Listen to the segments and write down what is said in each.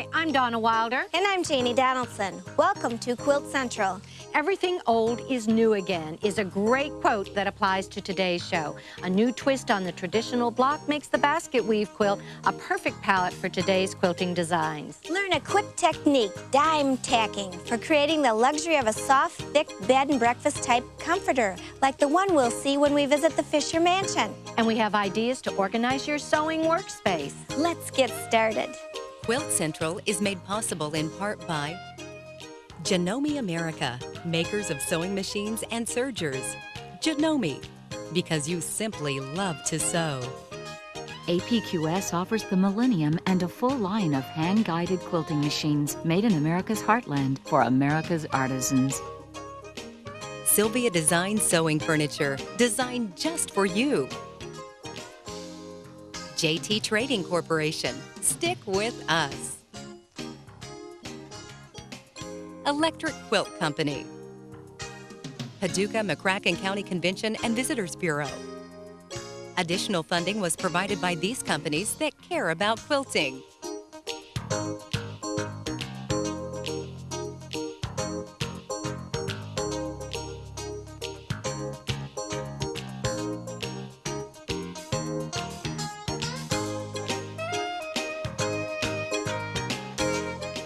Hi, I'm Donna Wilder. And I'm Jane Donaldson. Welcome to Quilt Central. Everything old is new again is a great quote that applies to today's show. A new twist on the traditional block makes the basket weave quilt a perfect palette for today's quilting designs. Learn a quick technique, dime tacking, for creating the luxury of a soft, thick bed and breakfast type comforter, like the one we'll see when we visit the Fischer mansion. And we have ideas to organize your sewing workspace. Let's get started. Quilt Central is made possible in part by Janome America, makers of sewing machines and sergers. Janome, because you simply love to sew. APQS offers the Millennium and a full line of hand-guided quilting machines made in America's heartland for America's artisans. Sylvia Designs Sewing Furniture, designed just for you. JT Trading Corporation, stick with us. Electric Quilt Company. Paducah McCracken County Convention and Visitors Bureau. Additional funding was provided by these companies that care about quilting.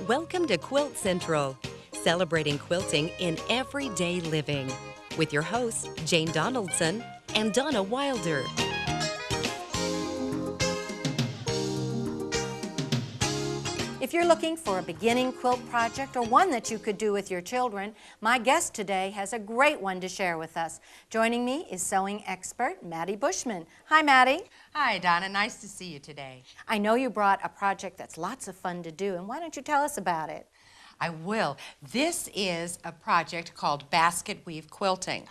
Welcome to Quilt Central, celebrating quilting in everyday living, with your hosts, Jane Donaldson and Donna Wilder. If you're looking for a beginning quilt project or one that you could do with your children, my guest today has a great one to share with us. Joining me is sewing expert Maddie Bushman. Hi, Maddie. Hi, Donna. Nice to see you today. I know you brought a project that's lots of fun to do, and why don't you tell us about it? I will. This is a project called Basket Weave Quilting.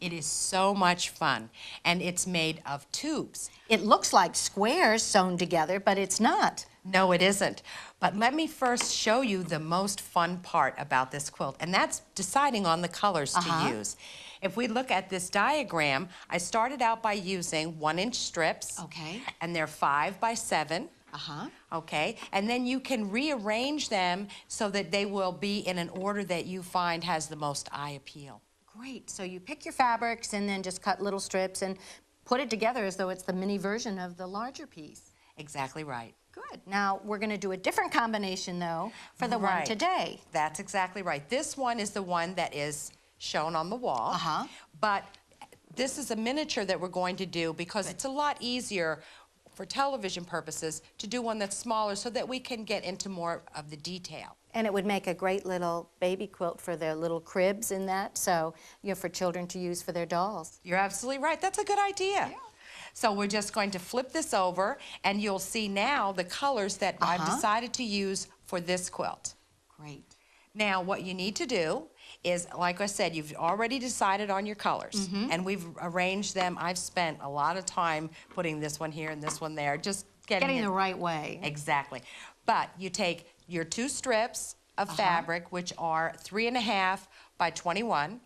It is so much fun, and it's made of tubes. It looks like squares sewn together, but it's not. No, it isn't. But let me first show you the most fun part about this quilt, and that's deciding on the colors to use. If we look at this diagram, I started out by using 1-inch strips. Okay. And they're 5 by 7. Okay, and then you can rearrange them so that they will be in an order that you find has the most eye appeal. Great. So you pick your fabrics and then just cut little strips and put it together as though it's the mini version of the larger piece. Exactly right. Good. Now we're going to do a different combination though for the one today. That's exactly right. This one is the one that is shown on the wall. But this is a miniature that we're going to do because it's a lot easier for television purposes to do one that's smaller so that we can get into more of the detail. And it would make a great little baby quilt for their little cribs in that, so for children to use for their dolls. You're absolutely right. That's a good idea. Yeah. So we're just going to flip this over, and you'll see now the colors that I've decided to use for this quilt. Great. Now what you need to do is, like I said, you've already decided on your colors, and we've arranged them. I've spent a lot of time putting this one here and this one there, just getting the right way. Exactly. But you take your 2 strips of fabric, which are 3.5 by 21,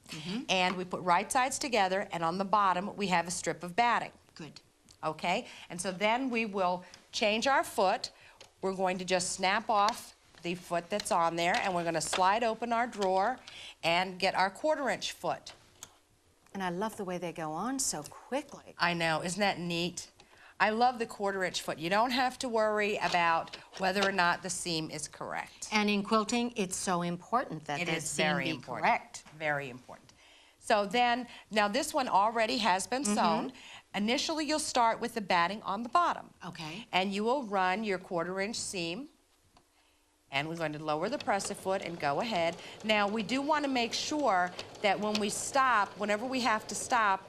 and we put right sides together, and on the bottom we have a strip of batting. Good. Okay, and so then we will change our foot. We're going to just snap off the foot that's on there, and we're going to slide open our drawer and get our 1/4-inch foot. And I love the way they go on so quickly. I know, isn't that neat? I love the 1/4-inch foot. You don't have to worry about whether or not the seam is correct. And in quilting, it's so important that the seam be correct. Very important. So then, now this one already has been sewn. Initially, you'll start with the batting on the bottom. Okay. And you will run your 1/4-inch seam. And we're going to lower the presser foot and go ahead. Now, we do want to make sure that when we stop, whenever we have to stop,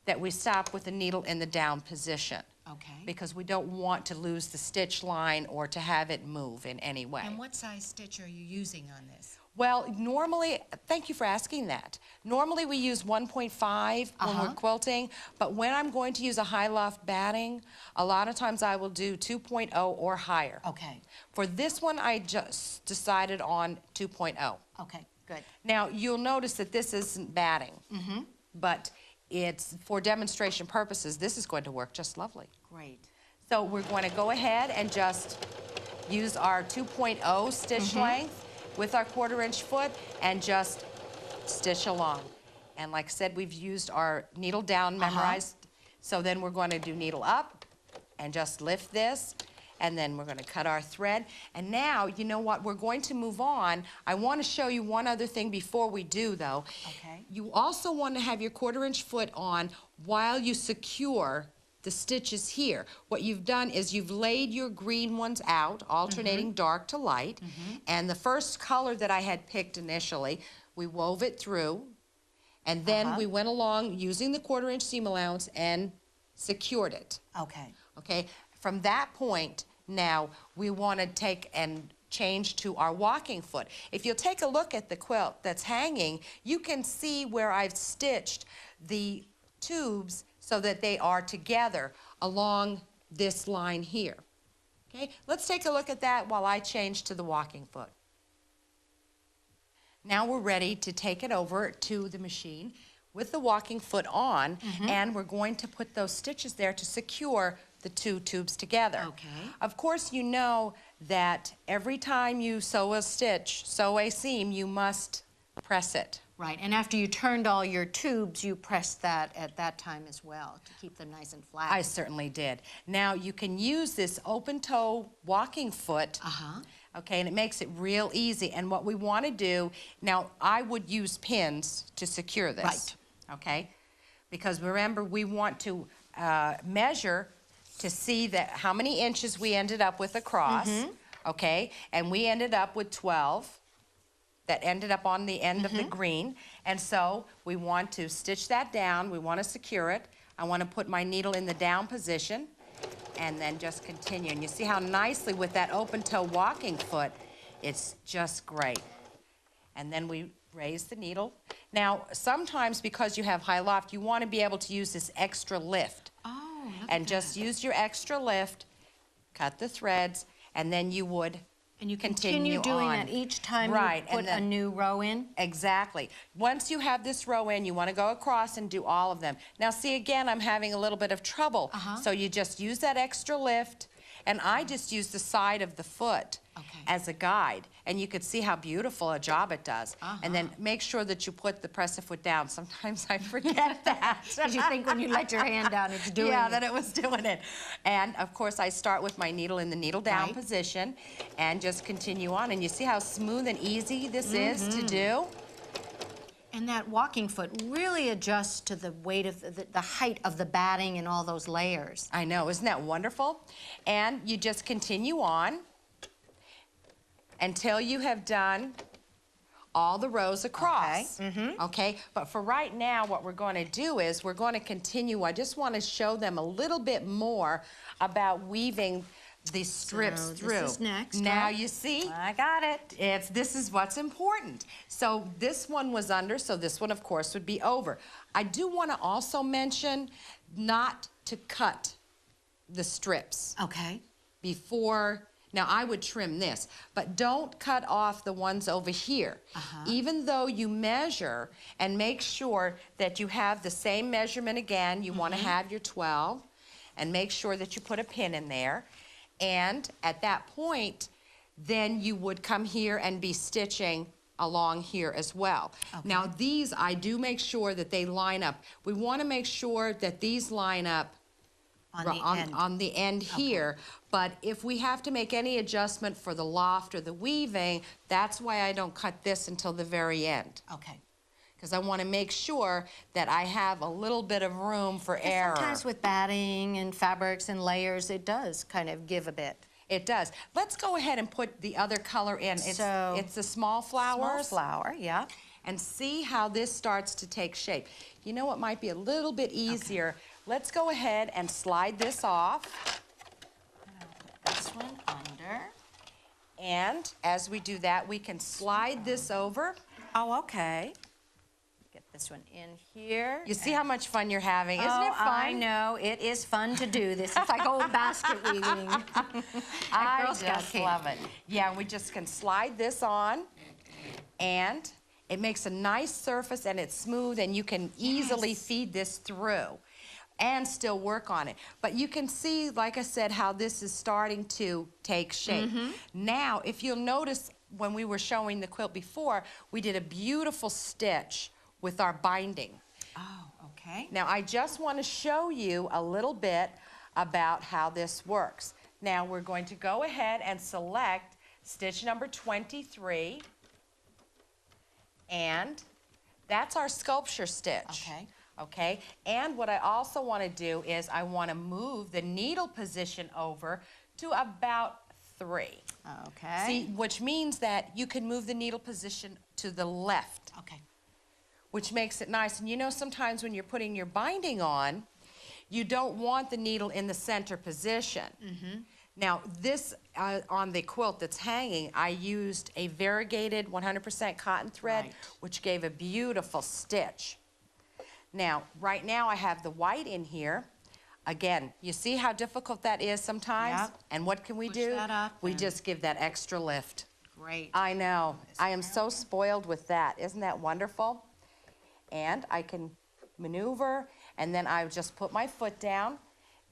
that we stop with the needle in the down position. Okay. Because we don't want to lose the stitch line or to have it move in any way. And what size stitch are you using on this? Well, normally, thank you for asking that. Normally we use 1.5 when we're quilting, but when I'm going to use a high loft batting, a lot of times I will do 2.0 or higher. Okay. For this one, I just decided on 2.0. Okay, good. Now, you'll notice that this isn't batting, but it's for demonstration purposes. This is going to work just lovely. Great. So we're going to go ahead and just use our 2.0 stitch length with our 1/4-inch foot and just stitch along. And like I said, we've used our needle down memorized. So then we're going to do needle up and just lift this. And then we're going to cut our thread. And now, you know what, we're going to move on. I want to show you one other thing before we do, though. Okay. You also want to have your 1/4-inch foot on while you secure the stitches here. What you've done is you've laid your green ones out, alternating dark to light. And the first color that I had picked initially, we wove it through. And then we went along using the 1/4-inch seam allowance and secured it. Okay. Okay, from that point, now we want to take and change to our walking foot. If you'll take a look at the quilt that's hanging, you can see where I've stitched the tubes so that they are together along this line here. Okay, let's take a look at that while I change to the walking foot. Now we're ready to take it over to the machine with the walking foot on, and we're going to put those stitches there to secure the two tubes together. Okay. Of course, you know that every time you sew a stitch, sew a seam, you must press it. Right, and after you turned all your tubes, you pressed that at that time as well to keep them nice and flat. I certainly did. Now you can use this open toe walking foot. Okay, and it makes it real easy. And what we want to do, now I would use pins to secure this. Right. Okay, because remember we want to measure to see that how many inches we ended up with across. Okay, and we ended up with 12. That ended up on the end of the green. And so we want to stitch that down. We want to secure it. I want to put my needle in the down position and then just continue. And you see how nicely with that open toe walking foot, it's just great. And then we raise the needle. Now, sometimes because you have high loft, you want to be able to use this extra lift. Oh, look And at just that. use your extra lift, cut the threads, and then you would And you continue doing on. that each time Right, you and put a then- new row in? Exactly. Once you have this row in, you want to go across and do all of them. Now, see, again, I'm having a little bit of trouble. So you just use that extra lift, and I just use the side of the foot as a guide. And you could see how beautiful a job it does. And then make sure that you put the press-a foot down. Sometimes I forget that. Because you think when you let your hand down, it's doing Yeah, it. that it was doing it. And, of course, I start with my needle in the needle down Right. position and just continue on. And you see how smooth and easy this is to do? And that walking foot really adjusts to the weight of the height of the batting and all those layers. I know, isn't that wonderful? And you just continue on until you have done all the rows across. Okay, but for right now, what we're going to do is we're going to continue. I just want to show them a little bit more about weaving the strips So through. this is next, Now right? you see, I got it. this is what's important. So this one was under, so this one, of course, would be over. I do want to also mention not to cut the strips Okay. before. Now, I would trim this, but don't cut off the ones over here. Even though you measure and make sure that you have the same measurement again, you want to have your 12, and make sure that you put a pin in there. And at that point, then you would come here and be stitching along here as well. Now, these, I do make sure that they line up. We want to make sure that these line up on the end here, but if we have to make any adjustment for the loft or the weaving, that's why I don't cut this until the very end. Okay. Because I want to make sure that I have a little bit of room for error. Sometimes with batting and fabrics and layers, it does kind of give a bit. It does. Let's go ahead and put the other color in. It's the small flowers. Small flower, yeah. And see how this starts to take shape. You know what might be a little bit easier? Let's go ahead and slide this off. Put this one under. And as we do that, we can slide this over. Oh, okay. Get this one in here. You see how much fun you're having. Isn't Oh, it fun? I know. It is fun to do this. It's like old basket weaving. I Girl Scout just camp. love it. Yeah, we just can slide this on, and it makes a nice surface, and it's smooth, and you can easily feed this through. and still work on it. But you can see, like I said, how this is starting to take shape. Now, if you'll notice, when we were showing the quilt before, we did a beautiful stitch with our binding. Oh, okay. Now, I just want to show you a little bit about how this works. Now, we're going to go ahead and select stitch number 23, and that's our sculpture stitch. Okay. Okay, and what I also want to do is I want to move the needle position over to about 3. Okay. See, which means that you can move the needle position to the left. Okay. Which makes it nice. And you know, sometimes when you're putting your binding on, you don't want the needle in the center position. Now, this, on the quilt that's hanging, I used a variegated 100% cotton thread, which gave a beautiful stitch. Now, right now I have the white in here. Again, you see how difficult that is sometimes? Yep. And what can we Push do? that up We and- just give that extra lift. Great. I know. I am so spoiled with that. Isn't that wonderful? And I can maneuver, and then I just put my foot down,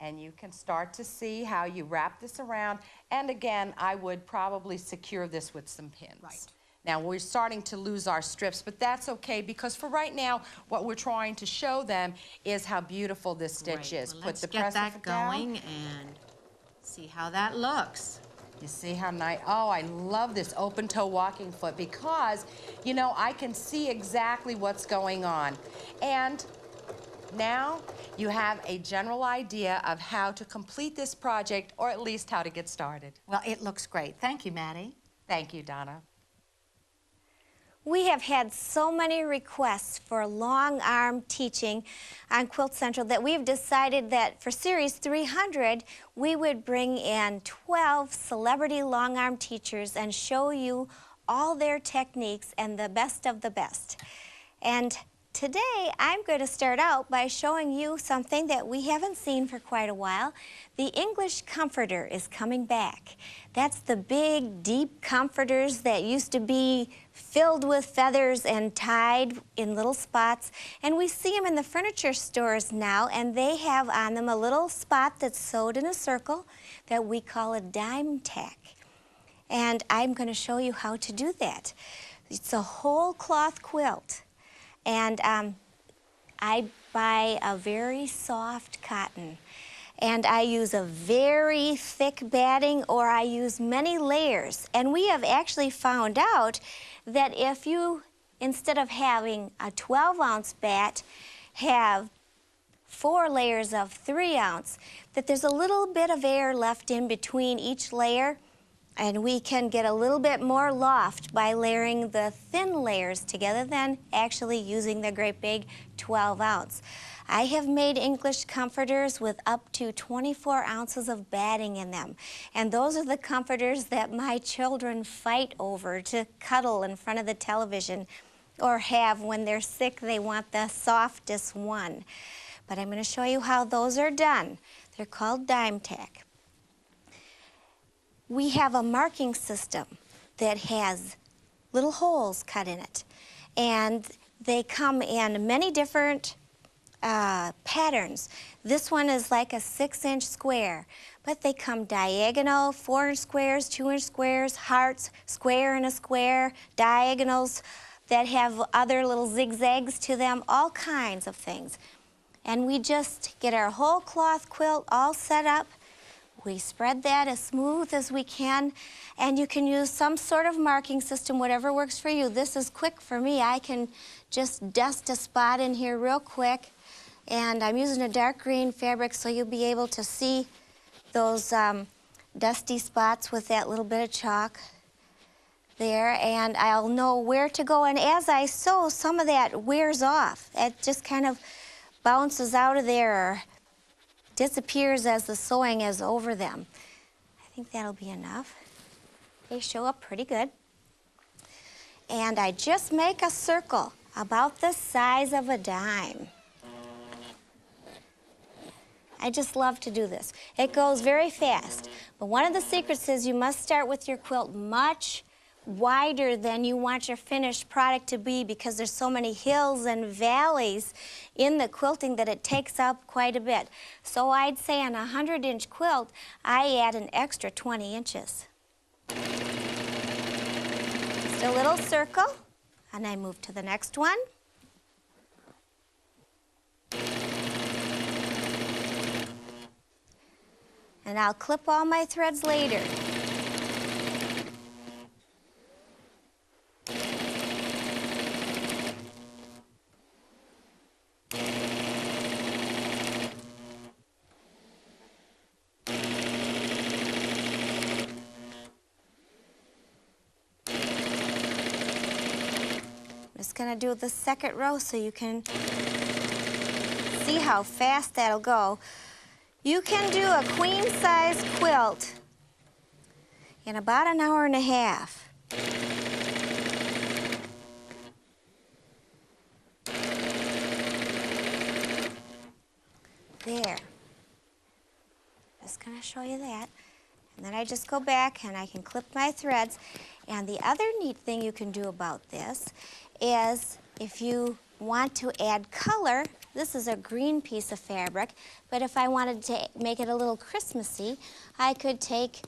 and you can start to see how you wrap this around. And again, I would probably secure this with some pins. Right. Now, we're starting to lose our strips, but that's okay, because for right now, what we're trying to show them is how beautiful this stitch is. Well, Put let's the get press that of it down. going and see how that looks. You see how nice? Oh, I love this open toe walking foot, because, you know, I can see exactly what's going on. And now you have a general idea of how to complete this project, or at least how to get started. Well, it looks great. Thank you, Maddie. Thank you, Donna. We have had so many requests for long arm teaching on Quilt Central that we've decided that for Series 300, we would bring in 12 celebrity long arm teachers and show you all their techniques and the best of the best. And today, I'm going to start out by showing you something that we haven't seen for quite a while. The English comforter is coming back. That's the big, deep comforters that used to be filled with feathers and tied in little spots. And we see them in the furniture stores now, and they have on them a little spot that's sewed in a circle that we call a dime tack. And I'm going to show you how to do that. It's a whole cloth quilt. And I buy a very soft cotton, and I use a very thick batting, or I use many layers. And we have actually found out that if you, instead of having a 12-ounce bat, have 4 layers of 3-ounce, that there's a little bit of air left in between each layer, and we can get a little bit more loft by layering the thin layers together than actually using the great big 12-ounce. I have made English comforters with up to 24 ounces of batting in them. And those are the comforters that my children fight over to cuddle in front of the television, or have when they're sick, they want the softest one. But I'm going to show you how those are done. They're called dime tack. We have a marking system that has little holes cut in it, and they come in many different patterns. This one is like a 6-inch square, but they come diagonal, 4-inch squares, 2-inch squares, hearts, square and a square, diagonals that have other little zigzags to them, all kinds of things. And we just get our whole cloth quilt all set up. We spread that as smooth as we can, and you can use some sort of marking system, whatever works for you. This is quick for me. I can just dust a spot in here real quick, and I'm using a dark green fabric so you'll be able to see those dusty spots with that little bit of chalk there, and I'll know where to go. And as I sew, some of that wears off. It just kind of bounces out of there or disappears as the sewing is over them. I think that'll be enough. They show up pretty good. And I just make a circle about the size of a dime. I just love to do this. It goes very fast. But one of the secrets is you must start with your quilt much wider than you want your finished product to be, because there's so many hills and valleys in the quilting that it takes up quite a bit. So I'd say on a 100-inch quilt, I add an extra 20 inches. Just a little circle, and I move to the next one. And I'll clip all my threads later. I'm just going to do the second row so you can see how fast that'll go. You can do a queen-size quilt in about an hour and a half. There. Just going to show you that. And then I just go back and I can clip my threads. And the other neat thing you can do about this is if you want to add color, this is a green piece of fabric, but if I wanted to make it a little Christmassy, I could take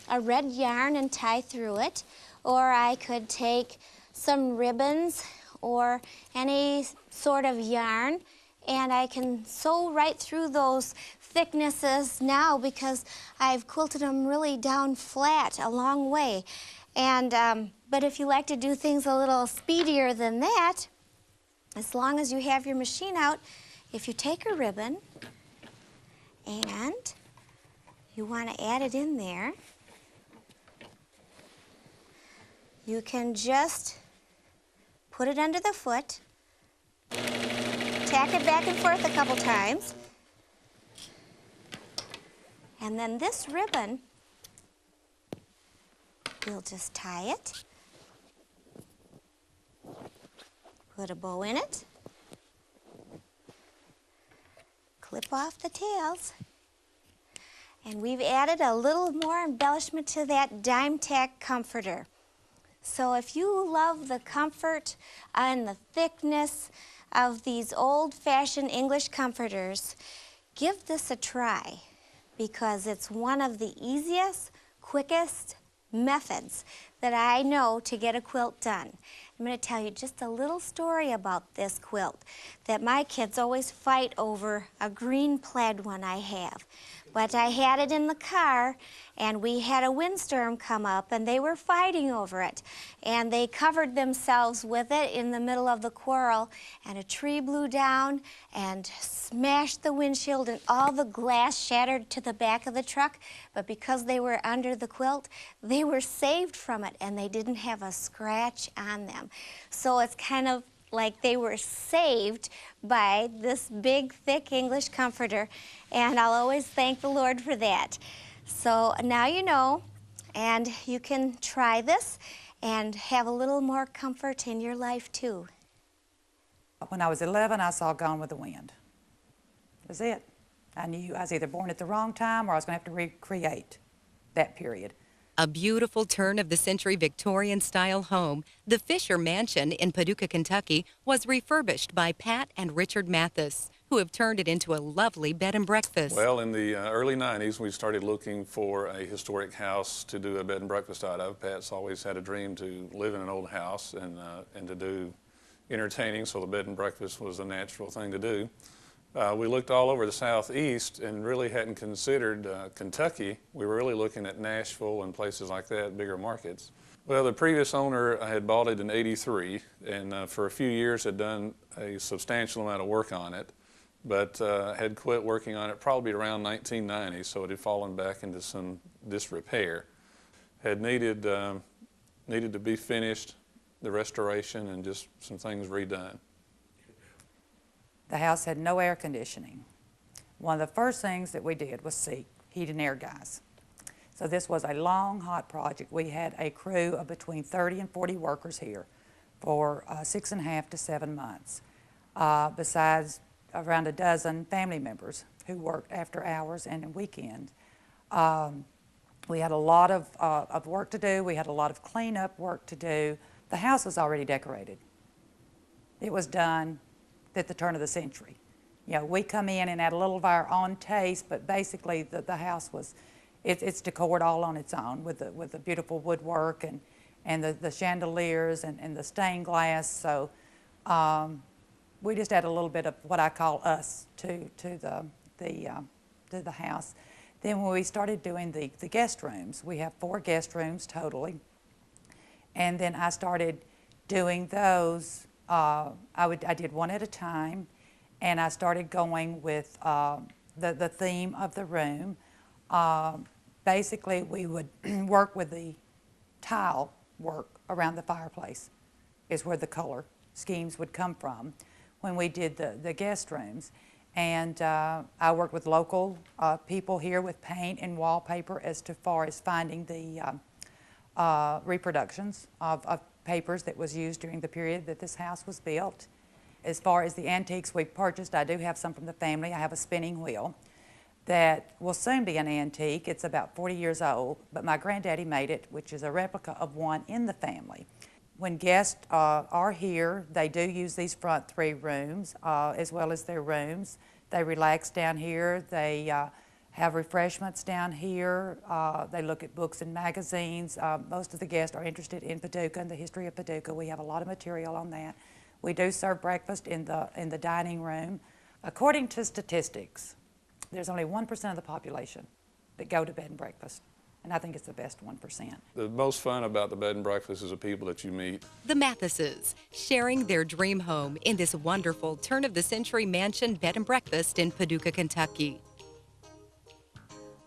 a red yarn and tie through it, or I could take some ribbons or any sort of yarn, and I can sew right through those thicknesses now because I've quilted them really down flat a long way. And but if you like to do things a little speedier than that, as long as you have your machine out, if you take a ribbon and you want to add it in there, you can just put it under the foot, tack it back and forth a couple times, and then this ribbon, we'll just tie it, put a bow in it, clip off the tails, and we've added a little more embellishment to that dime tack comforter. So if you love the comfort and the thickness of these old-fashioned English comforters, give this a try, because it's one of the easiest, quickest methods that I know to get a quilt done. I'm going to tell you just a little story about this quilt, that my kids always fight over a green plaid one I have. But I had it in the car, and we had a windstorm come up, and they were fighting over it. And they covered themselves with it in the middle of the quarrel, and a tree blew down and smashed the windshield, and all the glass shattered to the back of the truck. But because they were under the quilt, they were saved from it, and they didn't have a scratch on them. So it's kind of like they were saved by this big, thick English comforter, and I'll always thank the Lord for that. So now you know, and you can try this and have a little more comfort in your life too. When I was 11, I saw Gone with the Wind. That was it. I knew I was either born at the wrong time or I was going to have to recreate that period. A beautiful turn-of-the-century Victorian-style home, the Fischer Mansion in Paducah, Kentucky, was refurbished by Pat and Richard Mathis, who have turned it into a lovely bed and breakfast. Well, in the early 90s, we started looking for a historic house to do a bed and breakfast out of. Pat's always had a dream to live in an old house and to do entertaining, so the bed and breakfast was a natural thing to do. We looked all over the southeast and really hadn't considered Kentucky. We were really looking at Nashville and places like that, bigger markets. Well, the previous owner had bought it in '83 and for a few years had done a substantial amount of work on it, but had quit working on it probably around 1990, so it had fallen back into some disrepair. Had needed to be finished, the restoration, and just some things redone. The house had no air conditioning. One of the first things that we did was seek heat and air guys. So this was a long, hot project. We had a crew of between 30 and 40 workers here for 6.5 to 7 months, besides around a dozen family members who worked after hours and weekends. We had a lot of work to do. We had a lot of cleanup work to do. The house was already decorated. It was done at the turn of the century. You know, we come in and add a little of our own taste, but basically the house was, it's decored all on its own with the beautiful woodwork and the chandeliers and the stained glass. So we just add a little bit of what I call us to the house. Then when we started doing the guest rooms, we have 4 guest rooms totally. And then I started doing those. I did one at a time, and I started going with the theme of the room. Basically, we would work with the tile work around the fireplace is where the color schemes would come from when we did the guest rooms. And I worked with local people here with paint and wallpaper as far as finding the reproductions of papers that was used during the period that this house was built. As far as the antiques we purchased, I do have some from the family. I have a spinning wheel that will soon be an antique. It's about 40 years old, but my granddaddy made it, which is a replica of one in the family. When guests are here, they do use these front 3 rooms as well as their rooms. They relax down here. They have refreshments down here. They look at books and magazines. Most of the guests are interested in Paducah and the history of Paducah. We have a lot of material on that. We do serve breakfast in the dining room. According to statistics, there's only 1% of the population that go to bed and breakfast. And I think it's the best 1%. The most fun about the bed and breakfast is the people that you meet. The Mathises, sharing their dream home in this wonderful turn-of-the-century mansion bed and breakfast in Paducah, Kentucky.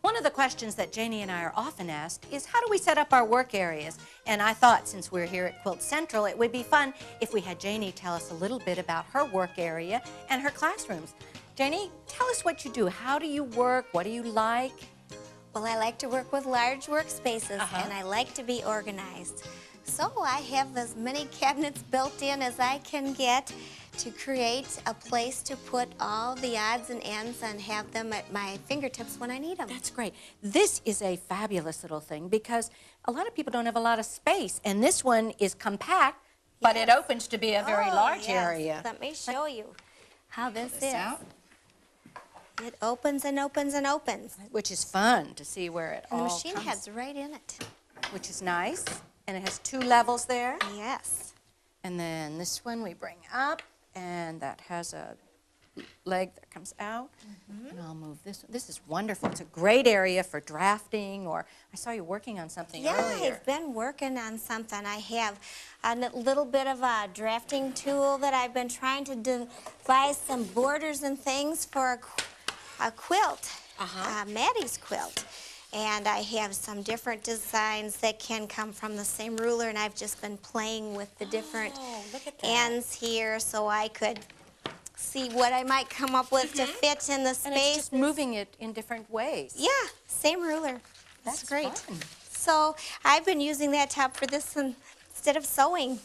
One of the questions that Janie and I are often asked is, how do we set up our work areas? And I thought, since we're here at Quilt Central, it would be fun if we had Janie tell us a little bit about her work area and her classrooms. Janie, tell us what you do. How do you work? What do you like? Well, I like to work with large workspaces, and I like to be organized. So I have as many cabinets built in as I can get to create a place to put all the odds and ends and have them at my fingertips when I need them. That's great. This is a fabulous little thing because a lot of people don't have a lot of space, and this one is compact, but it opens to be a very large area. Let me show you how this is. Out. It opens and opens and opens. Which is fun to see where it And all the machine comes. heads right in it. Which is nice, and it has 2 levels there. Yes. And then this one we bring up, and that has a leg that comes out. And I'll move this one. This is wonderful. It's a great area for drafting, or I saw you working on something earlier. I've been working on something. I have a little bit of a drafting tool that I've been trying to devise some borders and things for a quilt, Maddie's quilt. And I have some different designs that can come from the same ruler, and I've just been playing with the different ends here so I could see what I might come up with to fit in the space. And it's just moving it in different ways. Yeah, same ruler. That's great. fun. So I've been using that top for this instead of sewing.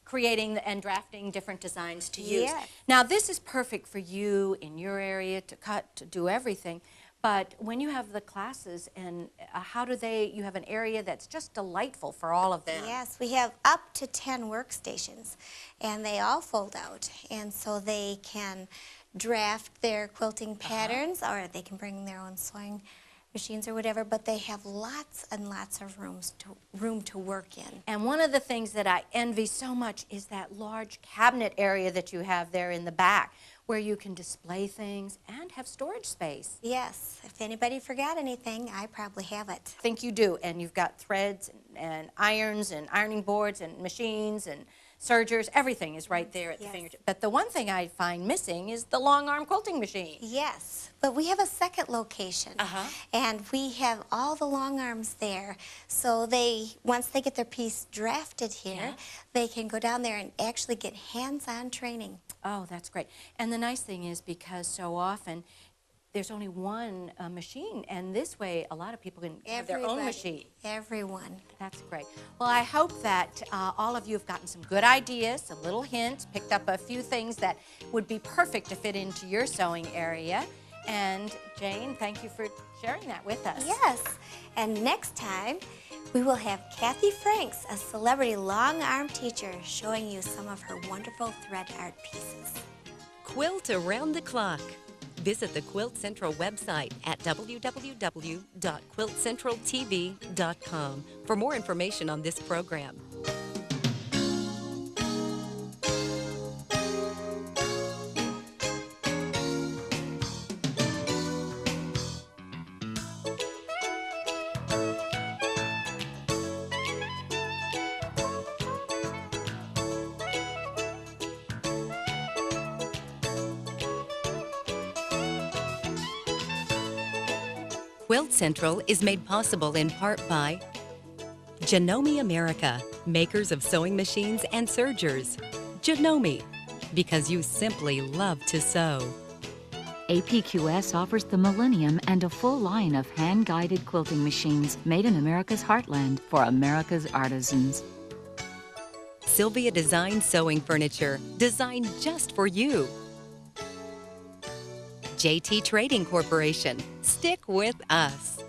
Creating and drafting different designs to use. Yeah. Now this is perfect for you in your area to cut, to do everything. But when you have the classes, and you have an area that's just delightful for all of them. Yes, we have up to 10 workstations, and they all fold out. And so they can draft their quilting patterns, or they can bring their own sewing machines or whatever, but they have lots and lots of room to work in. And one of the things that I envy so much is that large cabinet area that you have there in the back, where you can display things and have storage space. Yes, if anybody forgot anything, I probably have it. I think you do, and you've got threads and irons and ironing boards and machines and sergers. Everything is right there at the fingertip. But the one thing I find missing is the long arm quilting machine. Yes, but we have a second location, and we have all the long arms there. So once they get their piece drafted here, they can go down there and actually get hands-on training. Oh, that's great. And the nice thing is, because so often there's only one machine, and this way a lot of people can have their own machine. Everyone. That's great. Well, I hope that all of you have gotten some good ideas, some little hints, picked up a few things that would be perfect to fit into your sewing area. And Jane, thank you for sharing that with us. Yes, and next time we will have Kathy Franks, a celebrity long arm teacher, showing you some of her wonderful thread art pieces. Quilt around the clock. Visit the Quilt Central website at www.quiltcentraltv.com for more information on this program. Quilt Central is made possible in part by Janome America, makers of sewing machines and sergers. Janome, because you simply love to sew. APQS offers the Millennium and a full line of hand-guided quilting machines made in America's heartland for America's artisans. Sylvia Designs Sewing Furniture, designed just for you. JT Trading Corporation, stick with us.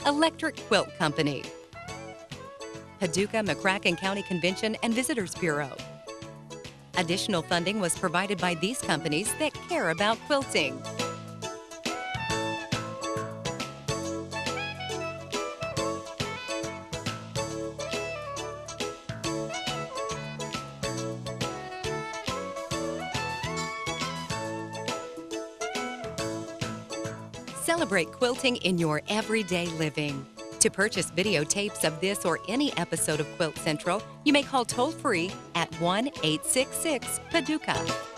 Electric Quilt Company. Paducah, McCracken County Convention and Visitors Bureau. Additional funding was provided by these companies that care about quilting. Celebrate quilting in your everyday living. To purchase videotapes of this or any episode of Quilt Central, you may call toll-free at 1-866-PADUCAH.